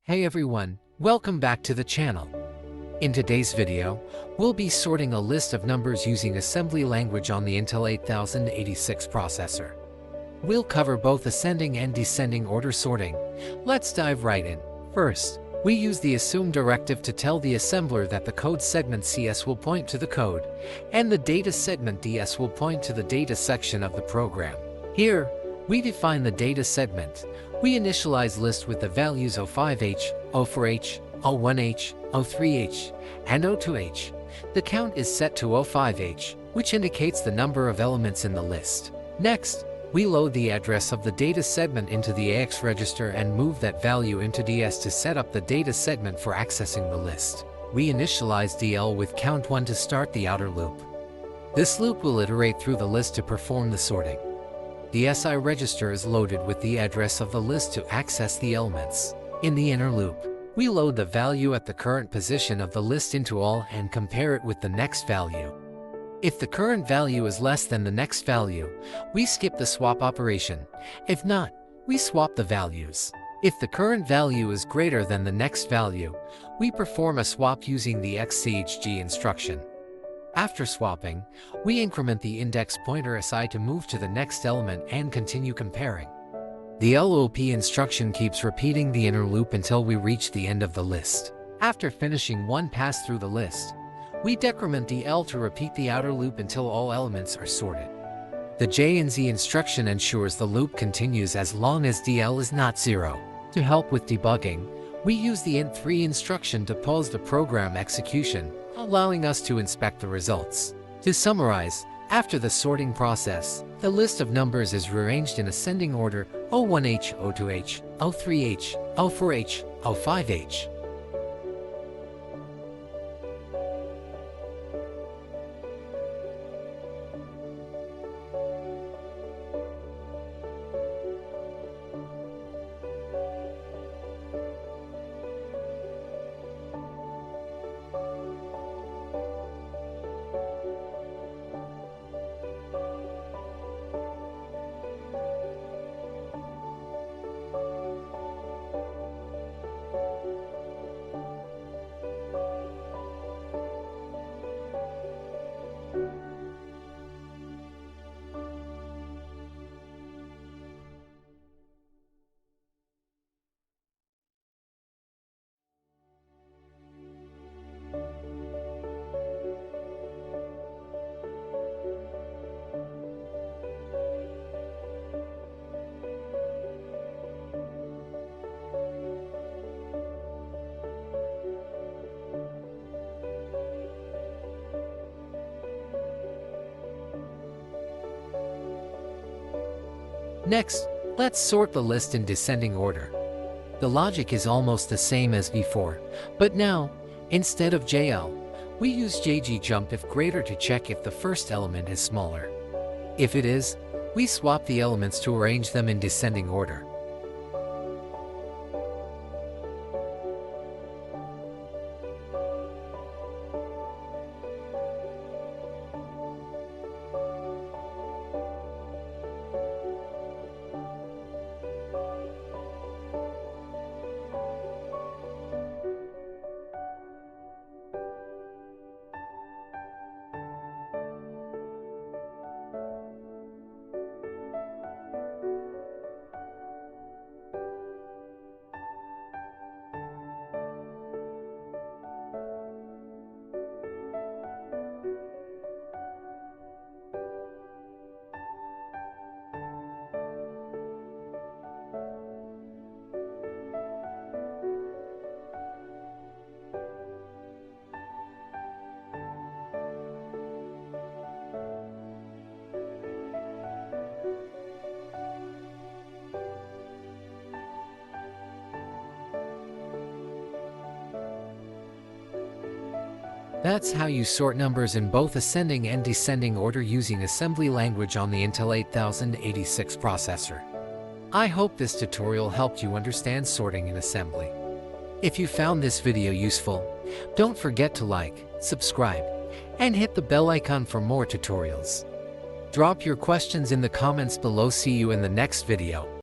Hey everyone, welcome back to the channel. In today's video, we'll be sorting a list of numbers using assembly language on the Intel 8086 processor. We'll cover both ascending and descending order sorting. Let's dive right in. First, we use the assume directive to tell the assembler that the code segment CS will point to the code, and the data segment DS will point to the data section of the program. Here, we define the data segment. We initialize list with the values 05H, 04H, 01H, 03H, and 02H. The count is set to 05H, which indicates the number of elements in the list. Next, we load the address of the data segment into the AX register and move that value into DS to set up the data segment for accessing the list. We initialize DL with count1 to start the outer loop. This loop will iterate through the list to perform the sorting. The SI register is loaded with the address of the list to access the elements. In the inner loop, we load the value at the current position of the list into all and compare it with the next value. If the current value is less than the next value, we skip the swap operation. If not, we swap the values. If the current value is greater than the next value, we perform a swap using the XCHG instruction. After swapping, we increment the index pointer SI to move to the next element and continue comparing. The LOP instruction keeps repeating the inner loop until we reach the end of the list. After finishing one pass through the list, we decrement the L to repeat the outer loop until all elements are sorted. The J and Z instruction ensures the loop continues as long as DL is not 0. To help with debugging, we use the int3 instruction to pause the program execution, allowing us to inspect the results. To summarize, after the sorting process, the list of numbers is rearranged in ascending order 01H, 02H, 03H, 04H, 05H. Next, let's sort the list in descending order. The logic is almost the same as before, but now, instead of JL, we use JG jump if greater to check if the first element is smaller. If it is, we swap the elements to arrange them in descending order. That's how you sort numbers in both ascending and descending order using assembly language on the Intel 8086 processor. I hope this tutorial helped you understand sorting in assembly. If you found this video useful, don't forget to like, subscribe, and hit the bell icon for more tutorials. Drop your questions in the comments below. See you in the next video.